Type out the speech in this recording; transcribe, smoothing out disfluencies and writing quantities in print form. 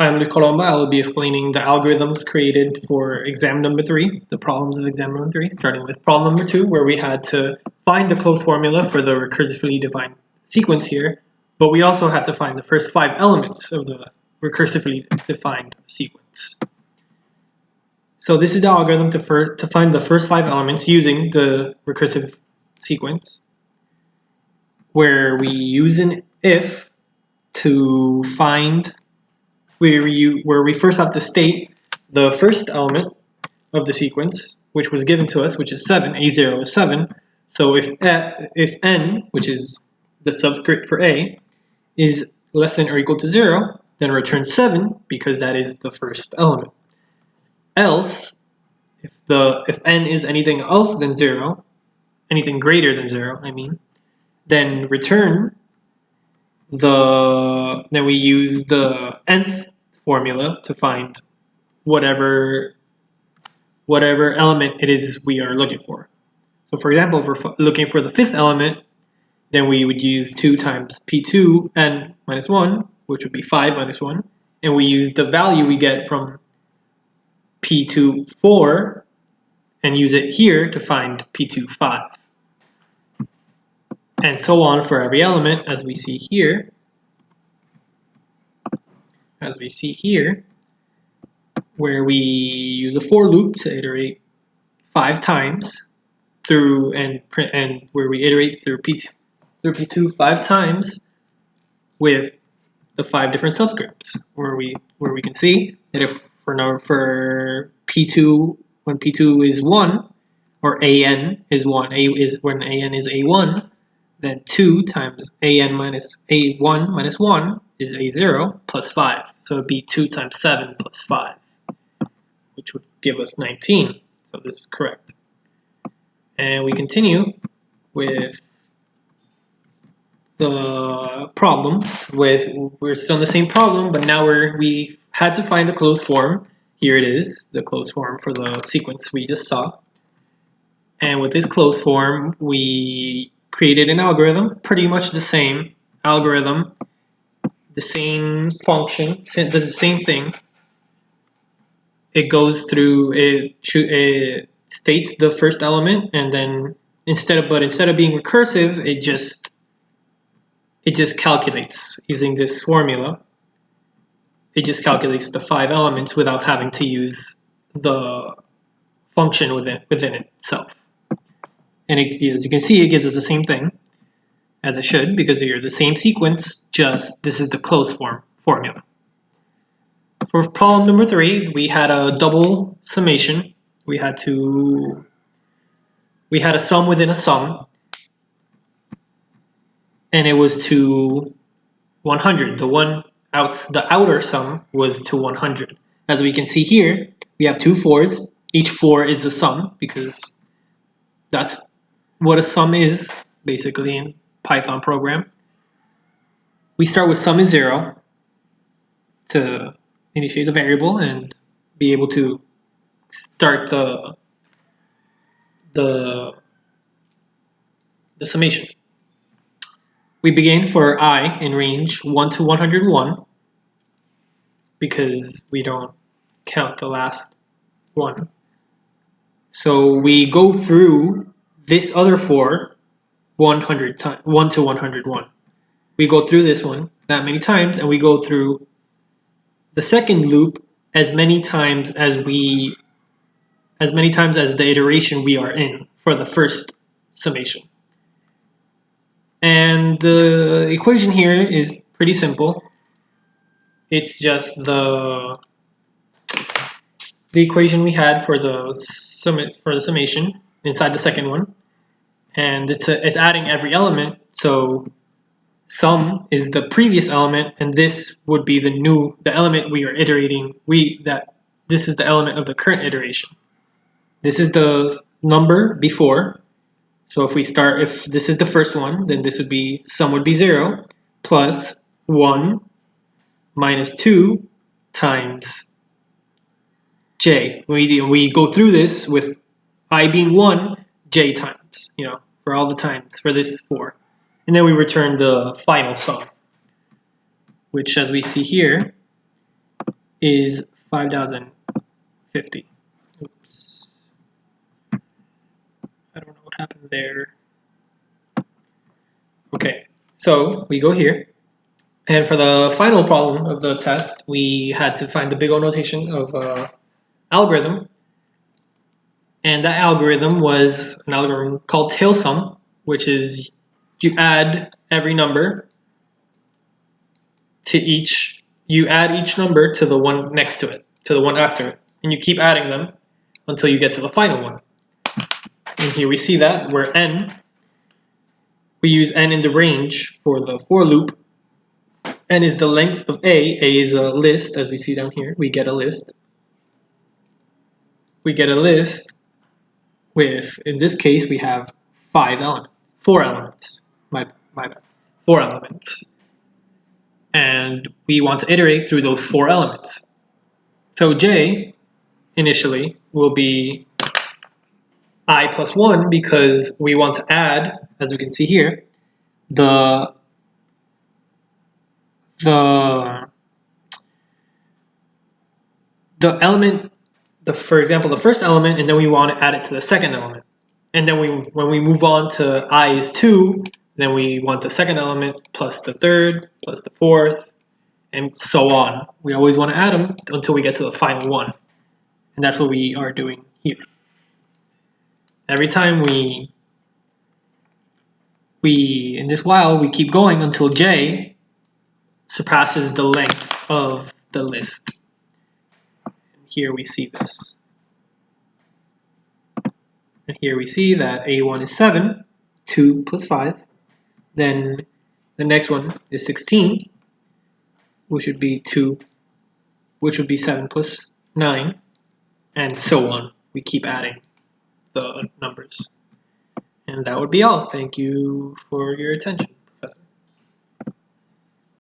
I'm Colomba. I will be explaining the algorithms created for exam number 3, the problems of exam number 3, starting with problem number 2, where we had to find the closed formula for the recursively defined sequence here, but we also had to find the first 5 elements of the recursively defined sequence. So this is the algorithm to find the first 5 elements using the recursive sequence, where we use an if to find where we first have to state the first element of the sequence, which was given to us, which is 7. A0 is 7. So if n, which is the subscript for a, is less than or equal to 0, then return 7 because that is the first element. Else, if n is anything else than 0, anything greater than 0, I mean, then return then we use the nth formula to find whatever element it is we are looking for. So for example, if we're looking for the 5th element, then we would use 2 times p2n minus 1, which would be 5 minus 1, and we use the value we get from p2 4 and use it here to find p2 5. And so on for every element, as we see here. Where we use a for loop to iterate 5 times through and where we iterate through p2 5 times with the 5 different subscripts, where we can see that if for p2, when p2 is 1, or an is 1, when an is a1, then 2 times an minus a1 minus 1 is a0 plus 5. So it would be 2 times 7 plus 5, which would give us 19. So this is correct. And we continue with the problems. We're still in the same problem, but now we had to find the closed form. Here it is, the closed form for the sequence we just saw. And with this closed form, we created an algorithm, pretty much the same algorithm, the same function, does the same thing. It goes through, it states the first element, and then instead of being recursive, it just calculates using this formula. It just calculates the 5 elements without having to use the function within itself. And as you can see, it gives us the same thing as it should, because they're the same sequence, just this is the closed form formula. For problem number 3, we had a double summation. We had a sum within a sum, and it was to 100. The outer sum was to 100. As we can see here, we have 2 4s. Each 4 is a sum, because that's what a sum is, basically, in Python program. We start with sum is 0 to initiate the variable and be able to start the summation. We begin for I in range 1 to 101 because we don't count the last one. So we go through this other 4 100 times, 1 to 101. We go through this one that many times, and we go through the second loop as many times as the iteration we are in for the first summation. And the equation here is pretty simple. It's just the equation we had for the summation inside the second one, and it's adding every element. So sum is the previous element, and this would be the element we are iterating. This is the element of the current iteration. This is the number before. So if this is the first one, then this would be, sum would be 0 plus 1 minus 2 times j. We go through this with I being 1, j times, for all the times for this 4. And then we return the final sum, which, as we see here, is 5,050. Oops. I don't know what happened there. Okay, so we go here. And for the final problem of the test, we had to find the big O notation of algorithm. And that algorithm was an algorithm called tail sum, which is you add every number to you add each number to the one next to it, to the one after it. And you keep adding them until you get to the final one. And here we see that where n, we use n in the range for the for loop. N is the length of A. A is a list, as we see down here. We get a list. We get a list with, in this case, we have 4 elements. My bad. 4 elements. And we want to iterate through those 4 elements. So J, initially, will be I plus 1 because we want to add, as we can see here, the element, for example, the first element, and then we want to add it to the second element. And then when we move on to I is 2, then we want the second element plus the third, plus the fourth, and so on. We always want to add them until we get to the final one. And that's what we are doing here. Every time we in this while, we keep going until J surpasses the length of the list. And here we see this. And here we see that A1 is 7, 2 plus 5. Then the next one is 16, which would be 7 plus 9, and so on. We keep adding the numbers. And that would be all. Thank you for your attention, Professor.